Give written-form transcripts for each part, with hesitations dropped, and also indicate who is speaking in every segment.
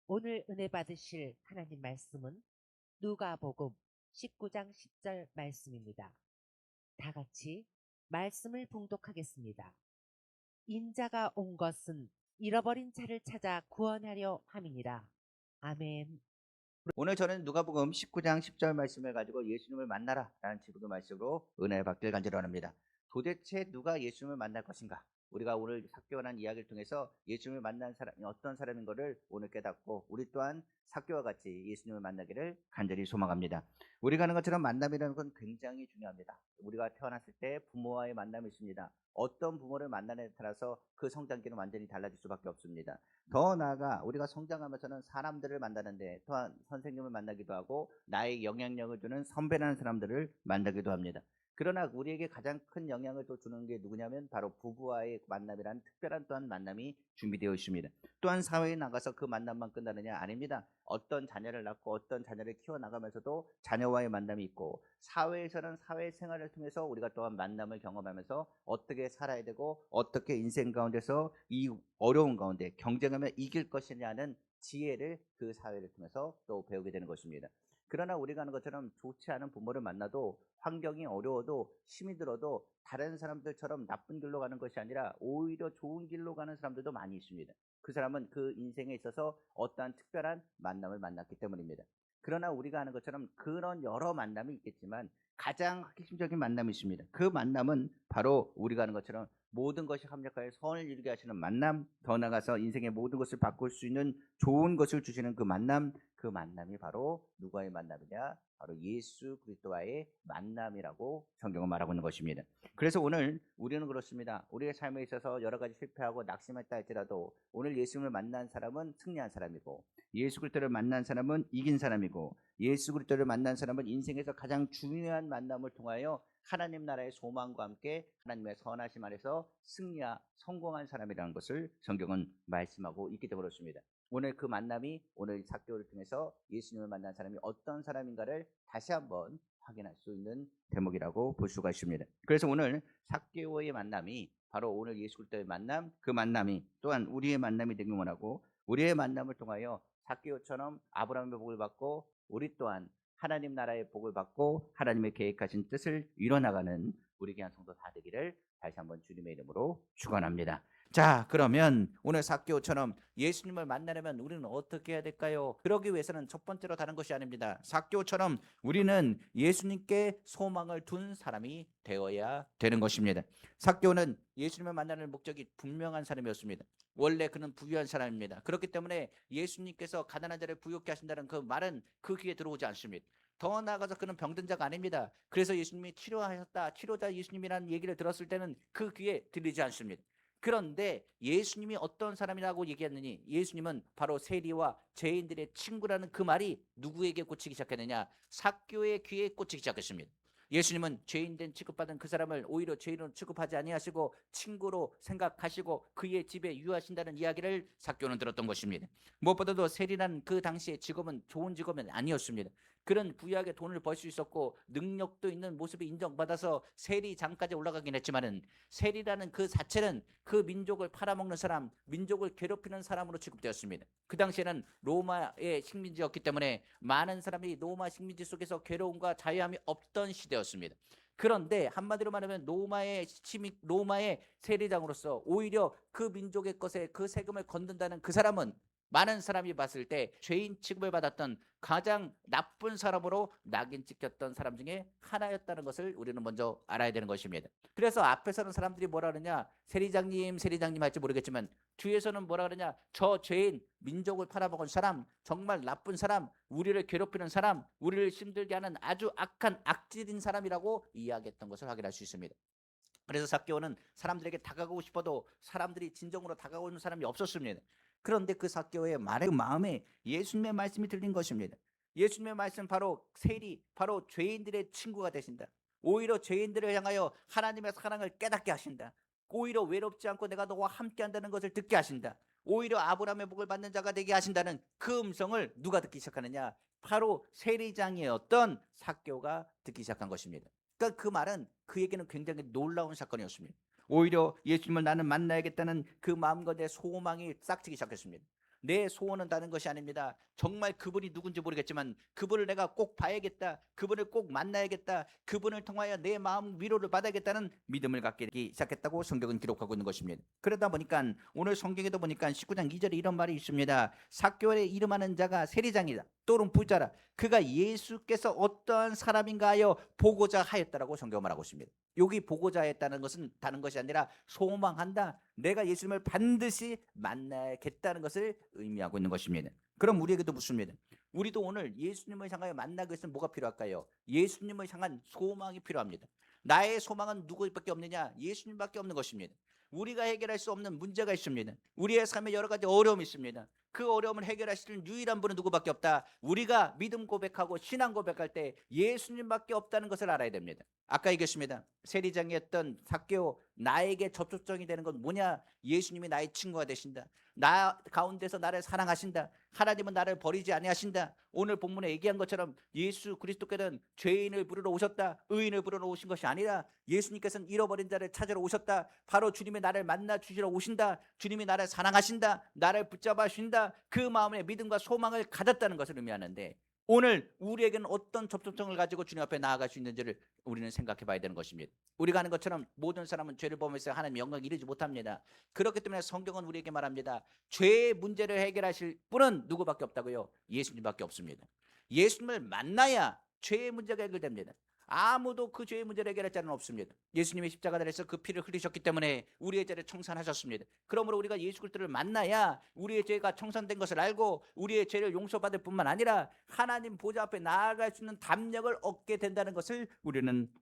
Speaker 1: 오늘 은혜 받으실 하나님 말씀은 누가복음 19장 10절 말씀입니다. 다 같이 말씀을 봉독하겠습니다. 인자가 온 것은 잃어버린 자를 찾아 구원하려 함이니라. 아멘.
Speaker 2: 오늘 저는 누가복음 19장 10절 말씀을 가지고 예수님을 만나라 라는 제목의 말씀으로 은혜를 받기를 간절히 원합니다. 도대체 누가 예수님을 만날 것인가? 우리가 오늘 삭개오라는 이야기를 통해서 예수님을 만난 사람이 어떤 사람인 것을 오늘 깨닫고 우리 또한 삭개오와 같이 예수님을 만나기를 간절히 소망합니다. 우리가 아는 것처럼 만남이라는 건 굉장히 중요합니다. 우리가 태어났을 때 부모와의 만남이 있습니다. 어떤 부모를 만나느냐에 따라서 그 성장기는 완전히 달라질 수밖에 없습니다. 더 나아가 우리가 성장하면서는 사람들을 만나는데 또한 선생님을 만나기도 하고 나의 영향력을 주는 선배라는 사람들을 만나기도 합니다. 그러나 우리에게 가장 큰 영향을 또 주는 게 누구냐면 바로 부부와의 만남이라는 특별한 또한 만남이 준비되어 있습니다. 또한 사회에 나가서 그 만남만 끝나느냐? 아닙니다. 어떤 자녀를 낳고 어떤 자녀를 키워나가면서도 자녀와의 만남이 있고 사회에서는 사회생활을 통해서 우리가 또한 만남을 경험하면서 어떻게 살아야 되고 어떻게 인생 가운데서 이 어려운 가운데 경쟁하며 이길 것이냐는 지혜를 그 사회를 통해서 또 배우게 되는 것입니다. 그러나 우리가 하는 것처럼 좋지 않은 부모를 만나도 환경이 어려워도 힘이 들어도 다른 사람들처럼 나쁜 길로 가는 것이 아니라 오히려 좋은 길로 가는 사람들도 많이 있습니다. 그 사람은 그 인생에 있어서 어떠한 특별한 만남을 만났기 때문입니다. 그러나 우리가 하는 것처럼 그런 여러 만남이 있겠지만 가장 핵심적인 만남이 있습니다. 그 만남은 바로 우리가 하는 것처럼 모든 것이 합력하여 선을 이루게 하시는 만남, 더 나아가서 인생의 모든 것을 바꿀 수 있는 좋은 것을 주시는 그 만남, 그 만남이 바로 누구와의 만남이냐? 바로 예수 그리스도와의 만남이라고 성경은 말하고 있는 것입니다. 그래서 오늘 우리는 그렇습니다. 우리의 삶에 있어서 여러 가지 실패하고 낙심했다 할지라도 오늘 예수님을 만난 사람은 승리한 사람이고 예수 그리스도를 만난 사람은 이긴 사람이고 예수 그리스도를 만난 사람은 인생에서 가장 중요한 만남을 통하여 하나님 나라의 소망과 함께 하나님의 선하심 안에서 승리와 성공한 사람이라는 것을 성경은 말씀하고 있기 때문에 그렇습니다. 오늘 그 만남이 오늘 삭개오를 통해서 예수님을 만난 사람이 어떤 사람인가를 다시 한번 확인할 수 있는 대목이라고 볼 수가 있습니다. 그래서 오늘 삭개오의 만남이 바로 오늘 예수 그리스도의 만남, 그 만남이 또한 우리의 만남이 되길 원하고 우리의 만남을 통하여 삭개오처럼 아브라함의 복을 받고 우리 또한 하나님 나라의 복을 받고 하나님의 계획하신 뜻을 이뤄나가는 우리 귀한 성도 다 되기를 다시 한번 주님의 이름으로 축원합니다. 자, 그러면 오늘 삭개오처럼 예수님을 만나려면 우리는 어떻게 해야 될까요? 그러기 위해서는 첫 번째로 다른 것이 아닙니다. 삭개오처럼 우리는 예수님께 소망을 둔 사람이 되어야 되는 것입니다. 삭개오는 예수님을 만나는 목적이 분명한 사람이었습니다. 원래 그는 부유한 사람입니다. 그렇기 때문에 예수님께서 가난한 자를 부유케 하신다는 그 말은 그 귀에 들어오지 않습니다. 더 나아가서 그는 병든 자가 아닙니다. 그래서 예수님이 치료하셨다, 치료자 예수님이라는 얘기를 들었을 때는 그 귀에 들리지 않습니다. 그런데 예수님이 어떤 사람이라고 얘기했느니 예수님은 바로 세리와 죄인들의 친구라는 그 말이 누구에게 꽂히기 시작했느냐? 삭개오의 귀에 꽂히기 시작했습니다. 예수님은 죄인된 취급받은 그 사람을 오히려 죄인으로 취급하지 아니하시고 친구로 생각하시고 그의 집에 유하신다는 이야기를 삭개오는 들었던 것입니다. 무엇보다도 세리라는 그 당시의 직업은 좋은 직업은 아니었습니다. 그런 부유하게 돈을 벌 수 있었고 능력도 있는 모습이 인정받아서 세리장까지 올라가긴 했지만은 세리라는 그 자체는 그 민족을 팔아먹는 사람, 민족을 괴롭히는 사람으로 취급되었습니다. 그 당시에는 로마의 식민지였기 때문에 많은 사람이 로마 식민지 속에서 괴로움과 자유함이 없던 시대였습니다. 그런데 한마디로 말하면 로마의 세리장으로서 오히려 그 민족의 것에 그 세금을 걷는다는 그 사람은 많은 사람이 봤을 때 죄인 취급을 받았던 가장 나쁜 사람으로 낙인 찍혔던 사람 중에 하나였다는 것을 우리는 먼저 알아야 되는 것입니다. 그래서 앞에서는 사람들이 뭐라 그러냐? 세리장님, 세리장님 할지 모르겠지만 뒤에서는 뭐라 그러냐? 저 죄인, 민족을 팔아먹은 사람, 정말 나쁜 사람, 우리를 괴롭히는 사람, 우리를 힘들게 하는 아주 악한 악질인 사람이라고 이야기했던 것을 확인할 수 있습니다. 그래서 삭개오는 사람들에게 다가가고 싶어도 사람들이 진정으로 다가오는 사람이 없었습니다. 그런데 그 삭개오의 말의 마음에 예수님의 말씀이 들린 것입니다. 예수님의 말씀 바로 세리, 바로 죄인들의 친구가 되신다. 오히려 죄인들을 향하여 하나님의 사랑을 깨닫게 하신다. 오히려 외롭지 않고 내가 너와 함께 한다는 것을 듣게 하신다. 오히려 아브라함의 복을 받는 자가 되게 하신다는 그 음성을 누가 듣기 시작하느냐? 바로 세리장이었던 삭개오가 듣기 시작한 것입니다. 그러니까 그 말은 그에게는 굉장히 놀라운 사건이었습니다. 오히려 예수님을 나는 만나야겠다는 그 마음과 내 소망이 싹트기 시작했습니다. 내 소원은 다른 것이 아닙니다. 정말 그분이 누군지 모르겠지만 그분을 내가 꼭 봐야겠다. 그분을 꼭 만나야겠다. 그분을 통하여 내 마음 위로를 받아야겠다는 믿음을 갖기 시작했다고 성경은 기록하고 있는 것입니다. 그러다 보니까 오늘 성경에도 보니까 19장 2절에 이런 말이 있습니다. 삭개월에 이름하는 자가 세리장이다. 또는 부자라. 그가 예수께서 어떠한 사람인가 하여 보고자 하였다라고 성경은 말하고 있습니다. 여기 보고자 했다는 것은 다른 것이 아니라 소망한다. 내가 예수님을 반드시 만나야겠다는 것을 의미하고 있는 것입니다. 그럼 우리에게도 묻습니다. 우리도 오늘 예수님을 향하여 만나기 위해서는 뭐가 필요할까요? 예수님을 향한 소망이 필요합니다. 나의 소망은 누구밖에 없느냐? 예수님밖에 없는 것입니다. 우리가 해결할 수 없는 문제가 있습니다. 우리의 삶에 여러 가지 어려움이 있습니다. 그 어려움을 해결하시는 유일한 분은 누구밖에 없다. 우리가 믿음 고백하고 신앙 고백할 때 예수님밖에 없다는 것을 알아야 됩니다. 아까 얘기했습니다. 세리장이었던 삭개오, 나에게 접촉점이 되는 건 뭐냐? 예수님이 나의 친구가 되신다. 나 가운데서 나를 사랑하신다. 하나님은 나를 버리지 아니하신다. 오늘 본문에 얘기한 것처럼 예수 그리스도께서는 죄인을 부르러 오셨다. 의인을 부르러 오신 것이 아니라 예수님께서는 잃어버린 자를 찾으러 오셨다. 바로 주님이 나를 만나 주시러 오신다. 주님이 나를 사랑하신다. 나를 붙잡아 주신다. 그 마음에 믿음과 소망을 가졌다는 것을 의미하는데, 오늘 우리에게는 어떤 접촉점을 가지고 주님 앞에 나아갈 수 있는지를 우리는 생각해 봐야 되는 것입니다. 우리가 하는 것처럼 모든 사람은 죄를 범해서 하나님 영광 이루지 못합니다. 그렇기 때문에 성경은 우리에게 말합니다. 죄의 문제를 해결하실 분은 누구밖에 없다고요? 예수님밖에 없습니다. 예수님을 만나야 죄의 문제가 해결됩니다. 아무도 그 죄의 문제를 해결할 자는 없습니다. 예수님이 십자가에서 그 피를 흘리셨기 때문에 우리의 죄를 청산하셨습니다. 그러므로 우리가 예수 그리스도를 만나야 우리의 죄가 청산된 것을 알고 우리의 죄를 용서받을 뿐만 아니라 하나님 보좌 앞에 나아갈 수 있는 담력을 얻게 된다는 것을 우리는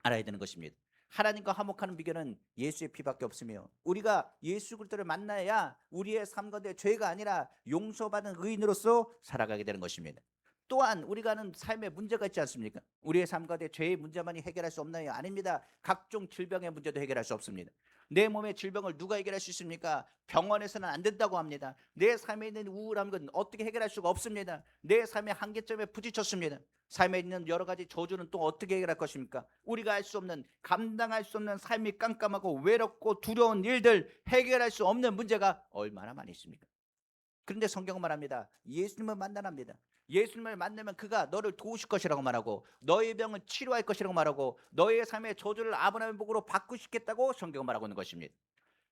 Speaker 2: 알아야 되는 것입니다. 하나님과 화목하는 비결은 예수의 피밖에 없으며, 우리가 예수 그리스도를 만나야 우리의 삶 가운데 죄가 아니라 용서받은 의인으로서 살아가게 되는 것입니다. 또한 우리가 하는 삶에 문제가 있지 않습니까? 우리의 삶 가운데 죄의 문제만이 해결할 수 없나요? 아닙니다. 각종 질병의 문제도 해결할 수 없습니다. 내 몸의 질병을 누가 해결할 수 있습니까? 병원에서는 안 된다고 합니다. 내 삶에 있는 우울함은 어떻게 해결할 수가 없습니다. 내 삶의 한계점에 부딪혔습니다. 삶에 있는 여러 가지 저주는 또 어떻게 해결할 것입니까? 우리가 할 수 없는, 감당할 수 없는 삶이 깜깜하고 외롭고 두려운 일들, 해결할 수 없는 문제가 얼마나 많이 있습니까? 그런데 성경은 말합니다. 예수님을 만나랍니다. 예수님을 만나면 그가 너를 도우실 것이라고 말하고, 너의 병은 치료할 것이라고 말하고, 너의 삶의 저주를 아브라함의 복으로 바꾸시겠다고 성경은 말하고 있는 것입니다.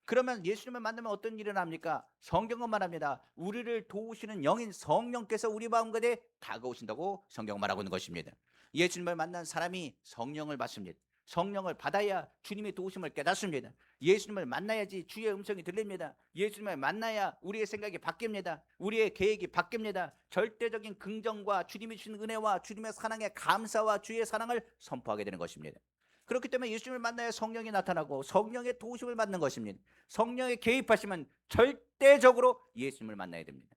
Speaker 2: 그러면 예수님을 만나면 어떤 일이 납니까? 성경은 말합니다. 우리를 도우시는 영인 성령께서 우리 마음 가운데 다가오신다고 성경은 말하고 있는 것입니다. 예수님을 만난 사람이 성령을 받습니다. 성령을 받아야 주님의 도우심을 깨닫습니다. 예수님을 만나야지 주의 음성이 들립니다. 예수님을 만나야 우리의 생각이 바뀝니다. 우리의 계획이 바뀝니다. 절대적인 긍정과 주님이 주신 은혜와 주님의 사랑에 감사와 주의 사랑을 선포하게 되는 것입니다. 그렇기 때문에 예수님을 만나야 성령이 나타나고 성령의 도우심을 받는 것입니다. 성령의 개입하시면 절대적으로 예수님을 만나야 됩니다.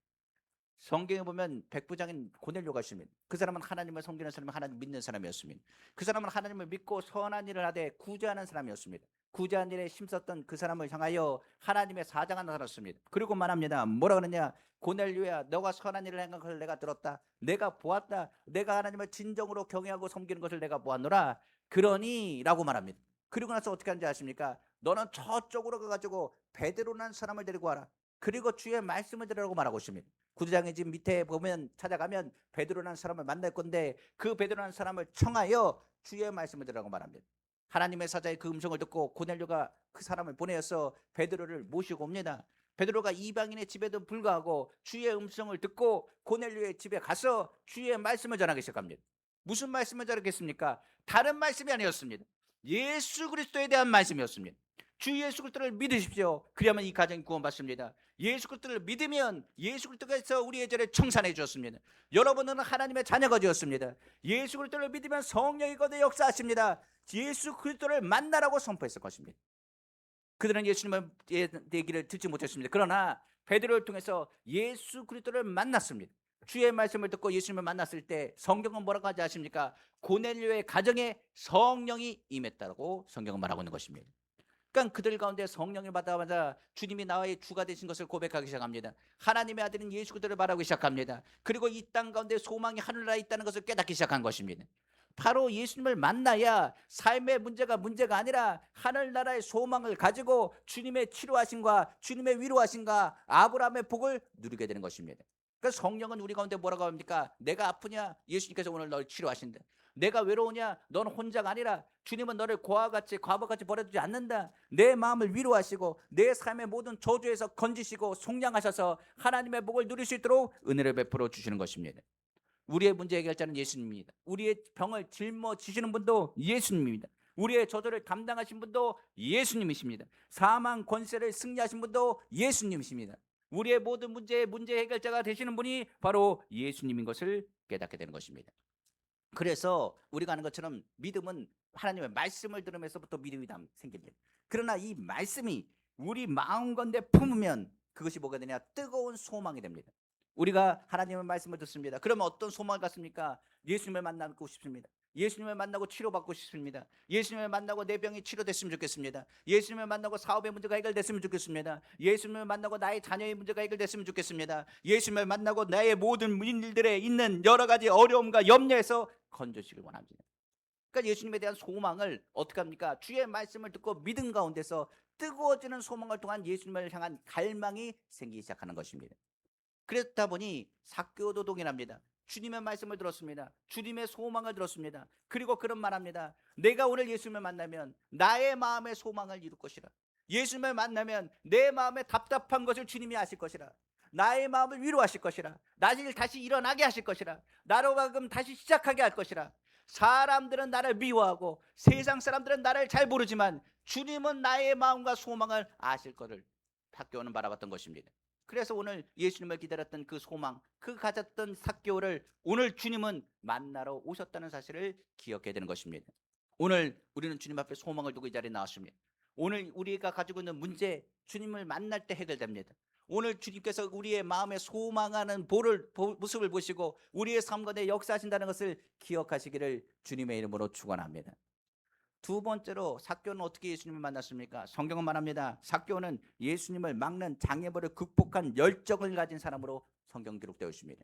Speaker 2: 성경에 보면 백부장인 고넬료가 있습니다. 그 사람은 하나님을 섬기는 사람이 하나님 믿는 사람이었습니다. 그 사람은 하나님을 믿고 선한 일을 하되 구제하는 사람이었습니다. 구제한 일에 힘썼던 그 사람을 향하여 하나님의 사자가 나타났습니다. 그리고 말합니다. 뭐라 그러냐? 고넬료야, 너가 선한 일을 한 것을 내가 들었다. 내가 보았다. 내가 하나님을 진정으로 경외하고 섬기는 것을 내가 보았노라. 그러니 라고 말합니다. 그리고 나서 어떻게 하는지 아십니까? 너는 저쪽으로 가가지고 베드로라는 사람을 데리고 와라. 그리고 주의 말씀을 들으라고 말하고 있습니다. 구두장의 집 밑에 보면 찾아가면 베드로라는 사람을 만날 건데, 그 베드로라는 사람을 청하여 주의 말씀을 들으라고 말합니다. 하나님의 사자의 그 음성을 듣고 고넬료가 그 사람을 보내어서 베드로를 모시고 옵니다. 베드로가 이방인의 집에도 불구하고 주의 음성을 듣고 고넬료의 집에 가서 주의 말씀을 전하기 시작합니다. 무슨 말씀을 전하겠습니까? 다른 말씀이 아니었습니다. 예수 그리스도에 대한 말씀이었습니다. 주 예수 그리스도를 믿으십시오. 그러면 이 가정이 구원받습니다. 예수 그리스도를 믿으면 예수 그리스도께서 우리의 죄를 청산해 주었습니다. 여러분은 하나님의 자녀가 되었습니다. 예수 그리스도를 믿으면 성령이 거기에 역사하십니다. 예수 그리스도를 만나라고 선포했을 것입니다. 그들은 예수님의 얘기를 듣지 못했습니다. 그러나 베드로를 통해서 예수 그리스도를 만났습니다. 주의 말씀을 듣고 예수님을 만났을 때 성경은 뭐라고 하지 아십니까? 고넬료의 가정에 성령이 임했다고 성경은 말하고 있는 것입니다. 그러니까 그들 가운데 성령을 받아마자 주님이 나의 주가 되신 것을 고백하기 시작합니다. 하나님의 아들인 예수 그리스도를 말하기 시작합니다. 그리고 이 땅 가운데 소망이 하늘나라에 있다는 것을 깨닫기 시작한 것입니다. 바로 예수님을 만나야 삶의 문제가 아니라 하늘나라의 소망을 가지고 주님의 치료하심과 주님의 위로하심과 아브라함의 복을 누리게 되는 것입니다. 그래서 성령은 우리 가운데 뭐라고 합니까? 내가 아프냐? 예수님께서 오늘 널 치료하신다. 내가 외로우냐? 넌 혼자가 아니라 주님은 너를 과부같이 버려두지 않는다. 내 마음을 위로하시고 내 삶의 모든 저주에서 건지시고 속량하셔서 하나님의 복을 누릴 수 있도록 은혜를 베풀어 주시는 것입니다. 우리의 문제 해결자는 예수님입니다. 우리의 병을 짊어지시는 분도 예수님입니다. 우리의 저주를 감당하신 분도 예수님이십니다. 사망 권세를 승리하신 분도 예수님이십니다. 우리의 모든 문제 해결자가 되시는 분이 바로 예수님인 것을 깨닫게 되는 것입니다. 그래서 우리가 아는 것처럼 믿음은 하나님의 말씀을 들으면서부터 믿음이 생깁니다. 그러나 이 말씀이 우리 마음 가운데 품으면 그것이 뭐가 되냐? 뜨거운 소망이 됩니다. 우리가 하나님의 말씀을 듣습니다. 그러면 어떤 소망을 갖습니까? 예수님을 만나고 싶습니다. 예수님을 만나고 치료받고 싶습니다. 예수님을 만나고 내 병이 치료됐으면 좋겠습니다. 예수님을 만나고 사업의 문제가 해결됐으면 좋겠습니다. 예수님을 만나고 나의 자녀의 문제가 해결됐으면 좋겠습니다. 예수님을 만나고 나의 모든 일들에 있는 여러 가지 어려움과 염려에서 건져지길 원합니다. 그러니까 예수님에 대한 소망을 어떻게 합니까? 주의 말씀을 듣고 믿음 가운데서 뜨거워지는 소망을 통한 예수님을 향한 갈망이 생기기 시작하는 것입니다. 그렇다 보니 삭개오도 동일합니다. 주님의 말씀을 들었습니다. 주님의 소망을 들었습니다. 그리고 그런 말합니다. 내가 오늘 예수님을 만나면 나의 마음의 소망을 이룰 것이라. 예수님을 만나면 내 마음의 답답한 것을 주님이 아실 것이라. 나의 마음을 위로하실 것이라. 나를 다시 일어나게 하실 것이라. 나로 하여금 다시 시작하게 할 것이라. 사람들은 나를 미워하고 세상 사람들은 나를 잘 모르지만 주님은 나의 마음과 소망을 아실 것을 삭개오는 바라봤던 것입니다. 그래서 오늘 예수님을 기다렸던 그 소망, 그 가졌던 삭개오를 오늘 주님은 만나러 오셨다는 사실을 기억해야 되는 것입니다. 오늘 우리는 주님 앞에 소망을 두고 이 자리에 나왔습니다. 오늘 우리가 가지고 있는 문제 주님을 만날 때 해결됩니다. 오늘 주님께서 우리의 마음에 소망하는 모습을 보시고 우리의 삶 가운데 역사하신다는 것을 기억하시기를 주님의 이름으로 축원합니다. 두 번째로 삭개오는 어떻게 예수님을 만났습니까? 성경은 말합니다. 삭개오는 예수님을 막는 장애물을 극복한 열정을 가진 사람으로 성경 기록되어 있습니다.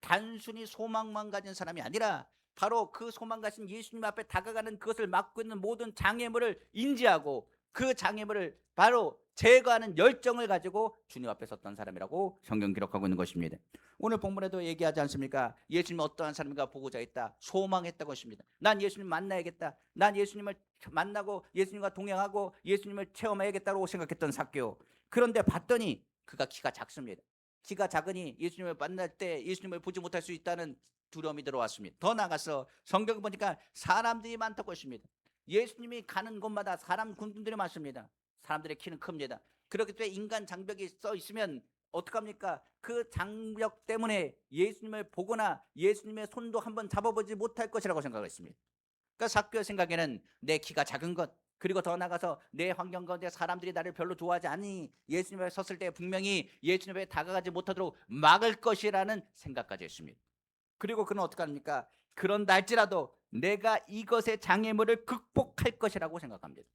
Speaker 2: 단순히 소망만 가진 사람이 아니라 바로 그 소망 가진 예수님 앞에 다가가는 그것을 막고 있는 모든 장애물을 인지하고 그 장애물을 바로 제거하는 열정을 가지고 주님 앞에 섰던 사람이라고 성경 기록하고 있는 것입니다. 오늘 본문에도 얘기하지 않습니까? 예수님이 어떠한 사람인가 보고자 했다. 소망했다고 했습니다. 난 예수님 만나야겠다. 난 예수님을 만나고 예수님과 동행하고 예수님을 체험해야겠다고 생각했던 삭개오. 그런데 봤더니 그가 키가 작습니다. 키가 작으니 예수님을 만날 때 예수님을 보지 못할 수 있다는 두려움이 들어왔습니다. 더 나아가서 성경을 보니까 사람들이 많다고 했습니다. 예수님이 가는 곳마다 사람 군중들이 많습니다. 사람들의 키는 큽니다. 그렇기 때문에 인간 장벽이 써 있으면 어떡합니까? 그 장벽 때문에 예수님을 보거나 예수님의 손도 한번 잡아보지 못할 것이라고 생각했습니다. 그러니까 삭개오 생각에는 내 키가 작은 것, 그리고 더 나가서 내 환경 가운데 사람들이 나를 별로 좋아하지 않으니 예수님 앞에 섰을 때 분명히 예수님 앞에 다가가지 못하도록 막을 것이라는 생각까지 했습니다. 그리고 그는 어떻게 합니까? 그런다 할지라도 내가 이것의 장애물을 극복할 것이라고 생각합니다.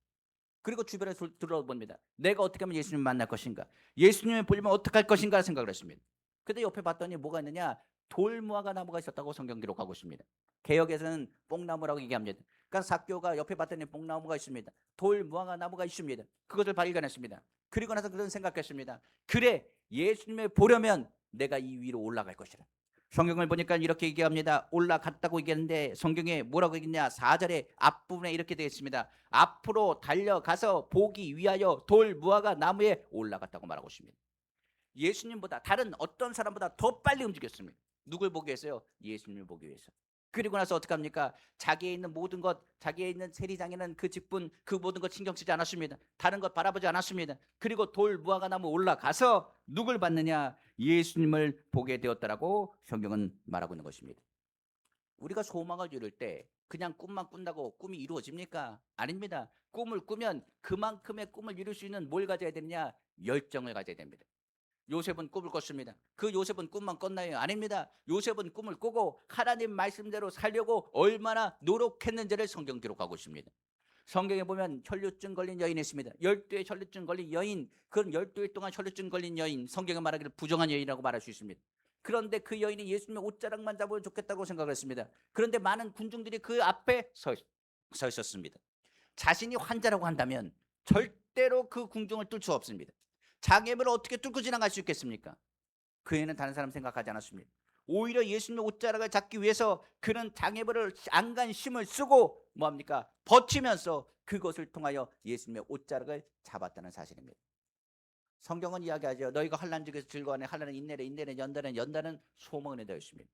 Speaker 2: 그리고 주변에 둘러봅니다. 내가 어떻게 하면 예수님을 만날 것인가? 예수님을 보려면 어떻게 할 것인가 생각을 했습니다. 근데 옆에 봤더니 뭐가 있느냐? 돌무화과 나무가 있었다고 성경 기록하고 있습니다. 개역에서는 뽕나무라고 얘기합니다. 그러니까 삭개오가 옆에 봤더니 뽕나무가 있습니다. 돌무화과 나무가 있습니다. 그것을 발견했습니다. 그리고 나서 그런 생각했습니다. 그래, 예수님을 보려면 내가 이 위로 올라갈 것이라. 성경을 보니까 이렇게 얘기합니다. 올라갔다고 얘기하는데 성경에 뭐라고 얘기했냐? 4절에 앞부분에 이렇게 되어 있습니다. 앞으로 달려가서 보기 위하여 돌무화과 나무에 올라갔다고 말하고 있습니다. 예수님보다 다른 어떤 사람보다 더 빨리 움직였습니다. 누굴 보기 위해서요? 예수님을 보기 위해서. 그리고 나서 어떻게 합니까? 자기에 있는 모든 것, 자기에 있는 세리장에는 그 직분, 그 모든 것 신경 쓰지 않았습니다. 다른 것 바라보지 않았습니다. 그리고 돌무화과 나무 올라가서 누굴 봤느냐? 예수님을 보게 되었다라고 성경은 말하고 있는 것입니다. 우리가 소망을 이룰 때 그냥 꿈만 꾼다고 꿈이 이루어집니까? 아닙니다. 꿈을 꾸면 그만큼의 꿈을 이룰 수 있는 뭘 가져야 되느냐? 열정을 가져야 됩니다. 요셉은 꿈을 꿨습니다. 그 요셉은 꿈만 꿨나요? 아닙니다. 요셉은 꿈을 꾸고 하나님 말씀대로 살려고 얼마나 노력했는지를 성경 기록하고 있습니다. 성경에 보면 혈류증 걸린 여인이 있습니다. 12의 혈류증 걸린 여인, 그런 12일 동안 혈류증 걸린 여인, 성경에 말하기를 부정한 여인이라고 말할 수 있습니다. 그런데 그 여인이 예수님의 옷자락만 잡으면 좋겠다고 생각을 했습니다. 그런데 많은 군중들이 그 앞에 서 있었습니다. 자신이 환자라고 한다면 절대로 그 궁중을 뚫을 수 없습니다. 장애물을 어떻게 뚫고 지나갈 수 있겠습니까? 그 애는 다른 사람 생각하지 않았습니다. 오히려 예수님의 옷자락을 잡기 위해서 그는 장애물을 안간 힘을 쓰고 뭐합니까? 버티면서 그것을 통하여 예수님의 옷자락을 잡았다는 사실입니다. 성경은 이야기하죠. 너희가 환난 중에서 즐거워하네. 환난은 인내래, 인내는 연단은, 연단은 소망에 되어 있습니다.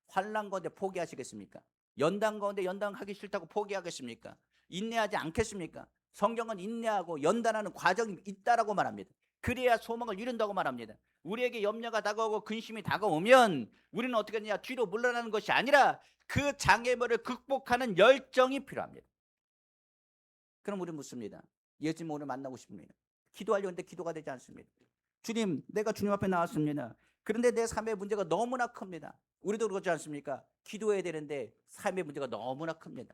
Speaker 2: 환난 가운데 포기하시겠습니까? 연단 가운데 연단하기 싫다고 포기하겠습니까? 인내하지 않겠습니까? 성경은 인내하고 연단하는 과정이 있다라고 말합니다. 그래야 소망을 이룬다고 말합니다. 우리에게 염려가 다가오고 근심이 다가오면 우리는 어떻게 하느냐? 뒤로 물러나는 것이 아니라 그 장애물을 극복하는 열정이 필요합니다. 그럼 우리는 묻습니다. 예수님 오늘 만나고 싶습니다. 기도하려고 했는데 기도가 되지 않습니다. 주님, 내가 주님 앞에 나왔습니다. 그런데 내 삶의 문제가 너무나 큽니다. 우리도 그렇지 않습니까? 기도해야 되는데 삶의 문제가 너무나 큽니다.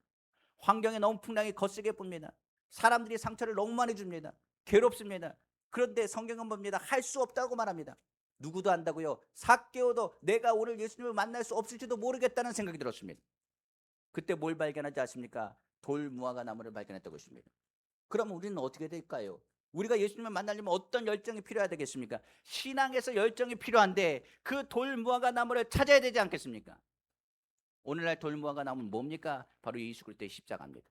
Speaker 2: 환경이 너무 풍랑이 거세게 붑니다. 사람들이 상처를 너무 많이 줍니다. 괴롭습니다. 그런데 성경은 뭡니다? 할 수 없다고 말합니다. 누구도 안다고요? 삭개오도 내가 오늘 예수님을 만날 수 없을지도 모르겠다는 생각이 들었습니다. 그때 뭘 발견하지 않습니까? 돌무화과 나무를 발견했다고 했습니다. 그럼 우리는 어떻게 될까요? 우리가 예수님을 만나려면 어떤 열정이 필요해야 되겠습니까? 신앙에서 열정이 필요한데 그 돌무화과 나무를 찾아야 되지 않겠습니까? 오늘날 돌무화과 나무는 뭡니까? 바로 예수 그리스도의 십자가입니다.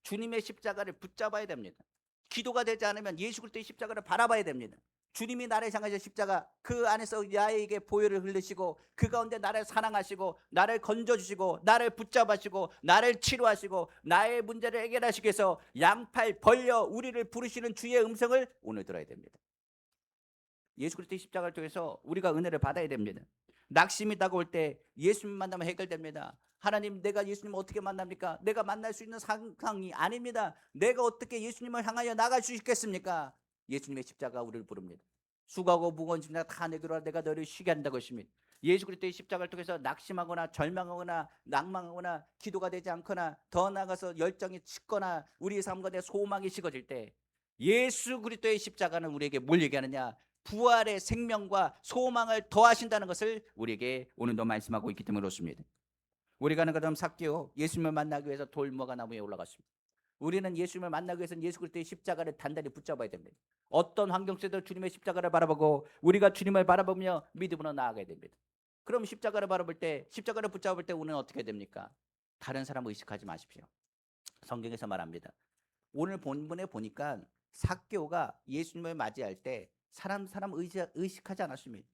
Speaker 2: 주님의 십자가를 붙잡아야 됩니다. 기도가 되지 않으면 예수 그리스도의 십자가를 바라봐야 됩니다. 주님이 나를 향하신 십자가, 그 안에서 나에게 보혈을 흘리시고 그 가운데 나를 사랑하시고 나를 건져주시고 나를 붙잡으시고 나를 치료하시고 나의 문제를 해결하시기 위해서 양팔 벌려 우리를 부르시는 주의 음성을 오늘 들어야 됩니다. 예수 그리스도의 십자가를 통해서 우리가 은혜를 받아야 됩니다. 낙심이 다가올 때 예수님 만나면 해결됩니다. 하나님, 내가 예수님을 어떻게 만납니까? 내가 만날 수 있는 상황이 아닙니다. 내가 어떻게 예수님을 향하여 나갈 수 있겠습니까? 예수님의 십자가 우리를 부릅니다. 수고하고 무거운 짐 다 내게로 와라. 내가 너를 쉬게 한다고 했습니다. 예수 그리스도의 십자가를 통해서 낙심하거나 절망하거나 낭망하거나 기도가 되지 않거나 더 나아가서 열정이 식거나 우리의 삶 가운데 소망이 식어질 때 예수 그리스도의 십자가는 우리에게 뭘 얘기하느냐? 부활의 생명과 소망을 더하신다는 것을 우리에게 오늘도 말씀하고 있기 때문에 그렇습니다. 우리가 하는 것처럼 삭개오 예수님을 만나기 위해서 돌무화과 나무에 올라갔습니다. 우리는 예수님을 만나기 위해서는 예수 그리스도의 십자가를 단단히 붙잡아야 됩니다. 어떤 환경 속에도 주님의 십자가를 바라보고 우리가 주님을 바라보며 믿음으로 나아가야 됩니다. 그럼 십자가를 바라볼 때, 십자가를 붙잡을 때 우리는 어떻게 됩니까? 다른 사람 의식하지 마십시오. 성경에서 말합니다. 오늘 본문에 보니까 삭개오가 예수님을 맞이할 때 사람 의식하지 않았습니다.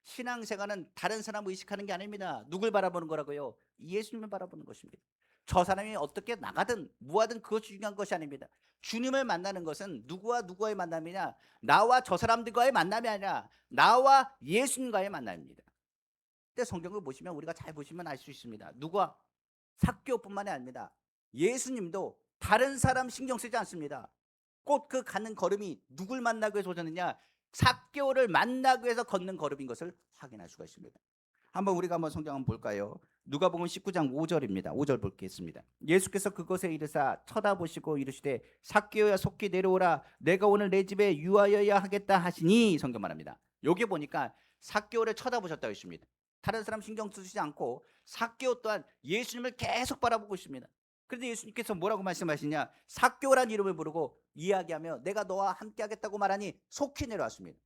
Speaker 2: 신앙생활은 다른 사람 의식하는 게 아닙니다. 누굴 바라보는 거라고요? 예수님을 바라보는 것입니다. 저 사람이 어떻게 나가든 뭐하든 그것이 중요한 것이 아닙니다. 주님을 만나는 것은 누구와 누구와의 만남이냐? 나와 저 사람들과의 만남이 아니라 나와 예수님과의 만남입니다. 근데 성경을 보시면 우리가 잘 보시면 알 수 있습니다. 누구와? 삭개오뿐만이 아닙니다. 예수님도 다른 사람 신경 쓰지 않습니다. 꼭 그 가는 걸음이 누굴 만나기 위해서 오셨느냐? 삭개오를 만나기 위해서 걷는 걸음인 것을 확인할 수가 있습니다. 우리가 한번 성경 한번 볼까요? 누가복음 19장 5절입니다. 5절 보겠습니다. 예수께서 그곳에 이르사 쳐다보시고 이르시되 삭개오야 속히 내려오라. 내가 오늘 내 집에 유하여야 하겠다 하시니 성경 말합니다. 여기 보니까 삭개오를 쳐다보셨다고 했습니다. 다른 사람 신경 쓰시지 않고 삭개오 또한 예수님을 계속 바라보고 있습니다. 그런데 예수님께서 뭐라고 말씀하시냐? 삭개오란 이름을 부르고 이야기하며 내가 너와 함께 하겠다고 말하니 속히 내려왔습니다.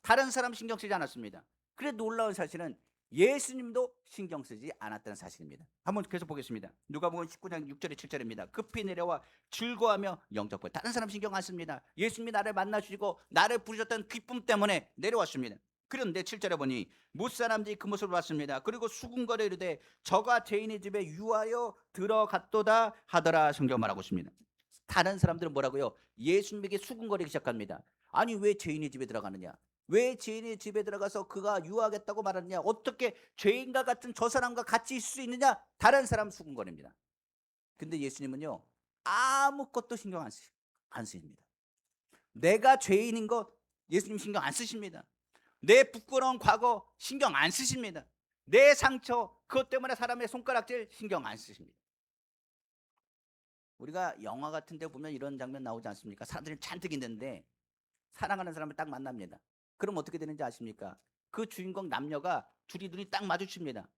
Speaker 2: 다른 사람 신경 쓰지 않았습니다. 그래 놀라운 사실은 예수님도 신경 쓰지 않았다는 사실입니다. 한번 계속 보겠습니다. 누가복음 19장 6절에 7절입니다. 급히 내려와 즐거워하며 영접을. 다른 사람 신경 안 씁니다. 예수님이 나를 만나주시고 나를 부르셨던 기쁨 때문에 내려왔습니다. 그런데 7절에 보니 무사람들이 그 모습을 봤습니다. 그리고 수군거려 이르되 저가 죄인의 집에 유하여 들어갔도다 하더라. 성경 말하고 있습니다. 다른 사람들은 뭐라고요? 예수님에게 수군거리기 시작합니다. 아니 왜 죄인의 집에 들어가느냐? 왜 죄인의 집에 들어가서 그가 유하겠다고 말하느냐? 어떻게 죄인과 같은 저 사람과 같이 있을 수 있느냐? 다른 사람 수군거립니다. 근데 예수님은요 아무것도 신경 안 쓰십니다. 내가 죄인인 것 예수님 신경 안 쓰십니다. 내 부끄러운 과거 신경 안 쓰십니다. 내 상처 그것 때문에 사람의 손가락질 신경 안 쓰십니다. 우리가 영화 같은 데 보면 이런 장면 나오지 않습니까? 사람들이 잔뜩 있는데 사랑하는 사람을 딱 만납니다. 그럼 어떻게 되는지 아십니까? 그 주인공 남녀가 둘이 눈이 딱 마주칩니다.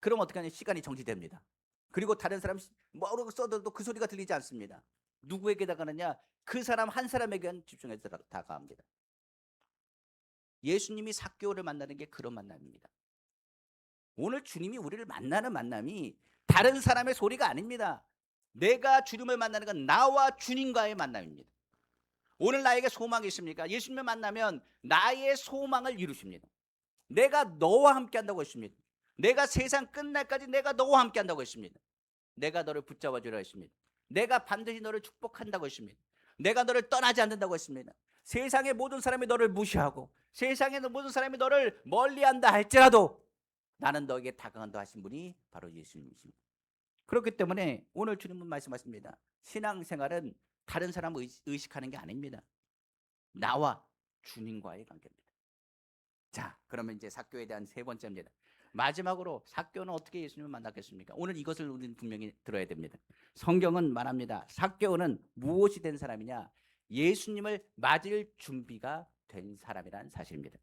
Speaker 2: 그럼 어떻게 하냐? 시간이 정지됩니다. 그리고 다른 사람 뭐라고 써도 그 소리가 들리지 않습니다. 누구에게 다가가느냐? 그 사람 한 사람에게 집중해서 다가갑니다. 예수님이 삭개오를 만나는 게 그런 만남입니다. 오늘 주님이 우리를 만나는 만남이 다른 사람의 소리가 아닙니다. 내가 주님을 만나는 건 나와 주님과의 만남입니다. 오늘 나에게 소망이 있습니까? 예수님을 만나면 나의 소망을 이루십니다. 내가 너와 함께 한다고 했습니다. 내가 세상 끝날까지 내가 너와 함께 한다고 했습니다. 내가 너를 붙잡아 주려 했습니다. 내가 반드시 너를 축복한다고 했습니다. 내가 너를 떠나지 않는다고 했습니다. 세상의 모든 사람이 너를 무시하고 세상의 모든 사람이 너를 멀리한다 할지라도 나는 너에게 다가간다 하신 분이 바로 예수님이십니다. 그렇기 때문에 오늘 주님은 말씀하십니다. 신앙생활은 다른 사람을 의식하는 게 아닙니다. 나와 주님과의 관계입니다. 자, 그러면 이제 삭개오에 대한 세 번째입니다. 마지막으로 삭개오는 어떻게 예수님을 만났겠습니까? 오늘 이것을 우리는 분명히 들어야 됩니다. 성경은 말합니다. 삭개오는 무엇이 된 사람이냐? 예수님을 맞을 준비가 된 사람이라는 사실입니다.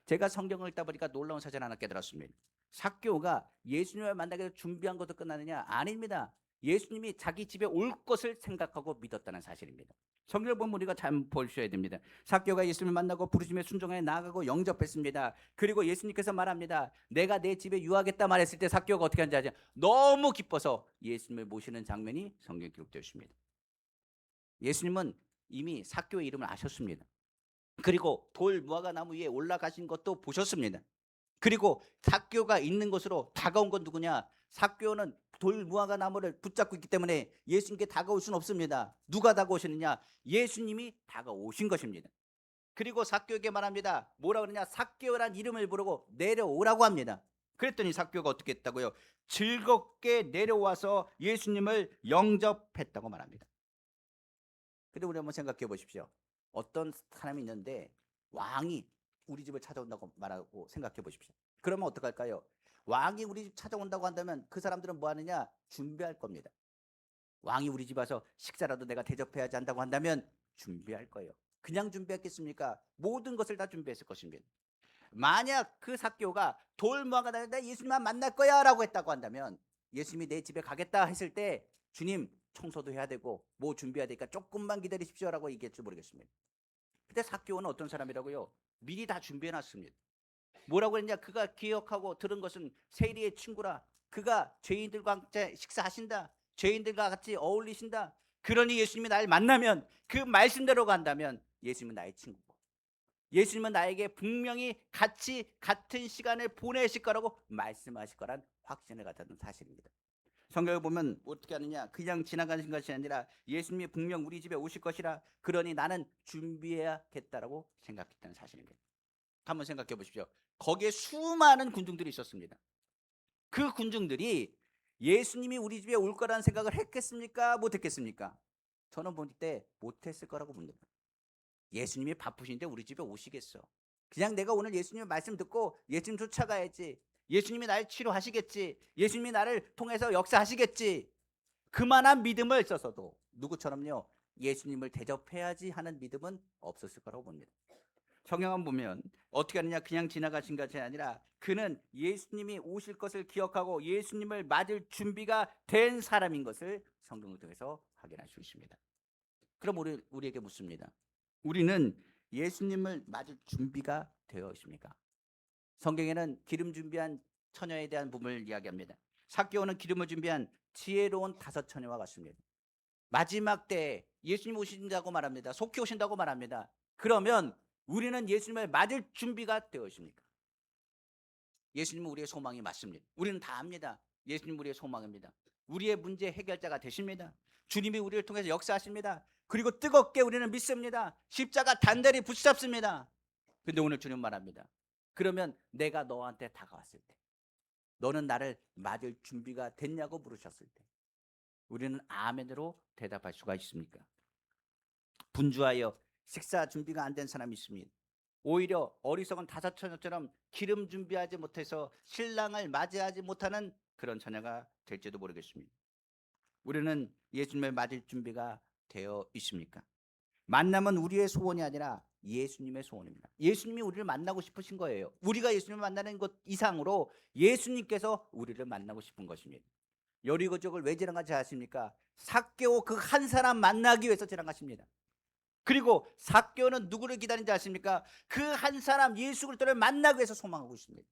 Speaker 2: 제가 성경을 읽다 보니까 놀라운 사실 하나 깨달았습니다. 삭개오가 예수님을 만나기 위해서 준비한 것도 끝나느냐? 아닙니다. 예수님이 자기 집에 올 것을 생각하고 믿었다는 사실입니다. 성경을 보면 우리가 잘 보셔야 됩니다. 삭개오가 예수님을 만나고 부르심에 순종하여 나아가고 영접했습니다. 그리고 예수님께서 말합니다. 내가 내 집에 유하겠다 말했을 때 삭개오가 어떻게 하는지 아죠? 너무 기뻐서 예수님을 모시는 장면이 성경에 기록되어 있습니다. 예수님은 이미 삭개오의 이름을 아셨습니다. 그리고 돌 무화과 나무 위에 올라가신 것도 보셨습니다. 그리고 삭개오가 있는 곳으로 다가온 건 누구냐? 삭개오는 돌 무화과 나무를 붙잡고 있기 때문에 예수님께 다가올 수는 없습니다. 누가 다가오시느냐? 예수님이 다가오신 것입니다. 그리고 삭개오에게 말합니다. 뭐라 그러냐? 삭개오란 이름을 부르고 내려오라고 합니다. 그랬더니 삭개오가 어떻게 했다고요? 즐겁게 내려와서 예수님을 영접했다고 말합니다. 근데 우리 한번 생각해 보십시오. 어떤 사람이 있는데 왕이 우리 집을 찾아온다고 말하고 생각해 보십시오. 그러면 어떡할까요? 왕이 우리 집 찾아온다고 한다면 그 사람들은 뭐 하느냐? 준비할 겁니다. 왕이 우리 집 와서 식사라도 내가 대접해야지 한다고 한다면 준비할 거예요. 그냥 준비했겠습니까? 모든 것을 다 준비했을 것입니다. 만약 그 삭개오가 돌무화과 나는데 예수님만 만날 거야 라고 했다고 한다면 예수님이 내 집에 가겠다 했을 때 주님 청소도 해야 되고 뭐 준비해야 되니까 조금만 기다리십시오 라고 얘기했지 모르겠습니다. 근데 삭개오는 어떤 사람이라고요? 미리 다 준비해놨습니다. 뭐라고 했냐? 그가 기억하고 들은 것은 세리의 친구라. 그가 죄인들과 함께 식사하신다. 죄인들과 같이 어울리신다. 그러니 예수님이 나를 만나면 그 말씀대로 간다면 예수님은 나의 친구고 예수님은 나에게 분명히 같은 시간을 보내실 거라고 말씀하실 거란 확신을 갖다는 사실입니다. 성경을 보면 어떻게 하느냐? 그냥 지나가는 것이 아니라 예수님이 분명 우리 집에 오실 것이라. 그러니 나는 준비해야겠다라고 생각했다는 사실입니다. 한번 생각해 보십시오. 거기에 수많은 군중들이 있었습니다. 그 군중들이 예수님이 우리 집에 올 거라는 생각을 했겠습니까? 못했겠습니까? 저는 볼 때 못했을 거라고 봅니다. 예수님이 바쁘신데 우리 집에 오시겠어? 그냥 내가 오늘 예수님의 말씀 듣고 예수님 쫓아가야지. 예수님이 나를 치료하시겠지. 예수님이 나를 통해서 역사하시겠지. 그만한 믿음을 써서도 누구처럼요? 예수님을 대접해야지 하는 믿음은 없었을 거라고 봅니다. 성경을 보면 어떻게 하느냐? 그냥 지나가신 것이 아니라 그는 예수님이 오실 것을 기억하고 예수님을 맞을 준비가 된 사람인 것을 성경을 통해서 확인할 수 있습니다. 그럼 우리에게 묻습니다. 우리는 예수님을 맞을 준비가 되어 있습니까? 성경에는 기름 준비한 처녀에 대한 부분을 이야기합니다. 삭개오는 기름을 준비한 지혜로운 5 처녀와 같습니다. 마지막 때에 예수님 오신다고 말합니다. 속히 오신다고 말합니다. 그러면 우리는 예수님을 맞을 준비가 되어 있습니까? 예수님은 우리의 소망이 맞습니다. 우리는 다 압니다. 예수님 우리의 소망입니다. 우리의 문제 해결자가 되십니다. 주님이 우리를 통해서 역사하십니다. 그리고 뜨겁게 우리는 믿습니다. 십자가 단단히 붙잡습니다. 근데 오늘 주님 말합니다. 그러면 내가 너한테 다가왔을 때 너는 나를 맞을 준비가 됐냐고 물으셨을 때 우리는 아멘으로 대답할 수가 있습니까? 분주하여 식사 준비가 안 된 사람이 있습니다. 오히려 어리석은 5 처녀처럼 기름 준비하지 못해서 신랑을 맞이하지 못하는 그런 처녀가 될지도 모르겠습니다. 우리는 예수님을 맞을 준비가 되어 있습니까? 만남은 우리의 소원이 아니라 예수님의 소원입니다. 예수님이 우리를 만나고 싶으신 거예요. 우리가 예수님을 만나는 것 이상으로 예수님께서 우리를 만나고 싶은 것입니다. 여리고 지역을 왜 지나가지 않습니까? 삭개오 그 한 사람 만나기 위해서 지나가십니다. 그리고 삭개오는 누구를 기다리는지 아십니까? 그 한 사람 예수 그리스도를 만나기 위해서 소망하고 있습니다.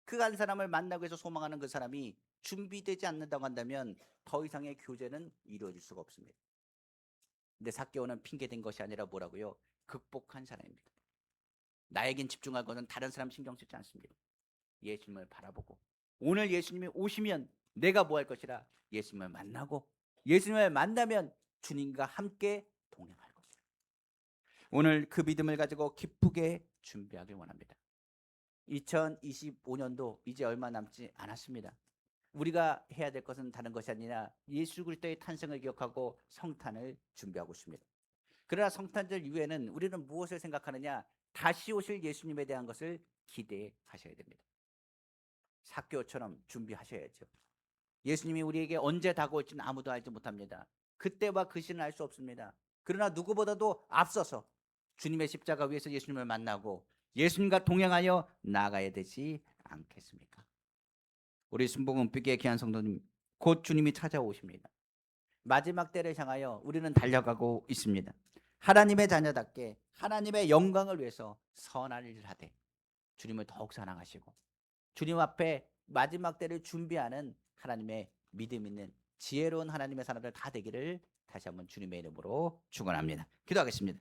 Speaker 2: 그 한 사람을 만나기 위해서 소망하는 그 사람이 준비되지 않는다고 한다면 더 이상의 교제는 이루어질 수가 없습니다. 근데 삭개오는 핑계댄 것이 아니라 뭐라고요? 극복한 사람입니다. 나에겐 집중할 것은 다른 사람 신경 쓰지 않습니다. 예수님을 바라보고 오늘 예수님이 오시면 내가 뭐 할 것이라 예수님을 만나고 예수님을 만나면 주님과 함께 동행할 것이다. 오늘 그 믿음을 가지고 기쁘게 준비하길 원합니다. 2025년도 이제 얼마 남지 않았습니다. 우리가 해야 될 것은 다른 것이 아니라 예수 그리스도의 탄생을 기억하고 성탄을 준비하고 있습니다. 그러나 성탄절 이후에는 우리는 무엇을 생각하느냐? 다시 오실 예수님에 대한 것을 기대하셔야 됩니다. 삭개오처럼 준비하셔야죠. 예수님이 우리에게 언제 다가올지는 아무도 알지 못합니다. 그때와 그 시는 알 수 없습니다. 그러나 누구보다도 앞서서 주님의 십자가 위에서 예수님을 만나고 예수님과 동행하여 나아가야 되지 않겠습니까? 우리 순복음빛의 귀한 성도님, 곧 주님이 찾아오십니다. 마지막 때를 향하여 우리는 달려가고 있습니다. 하나님의 자녀답게 하나님의 영광을 위해서 선한 일을 하되 주님을 더욱 사랑하시고 주님 앞에 마지막 때를 준비하는 하나님의 믿음 있는 지혜로운 하나님의 사람들 다 되기를 다시 한번 주님의 이름으로 축원합니다. 기도하겠습니다.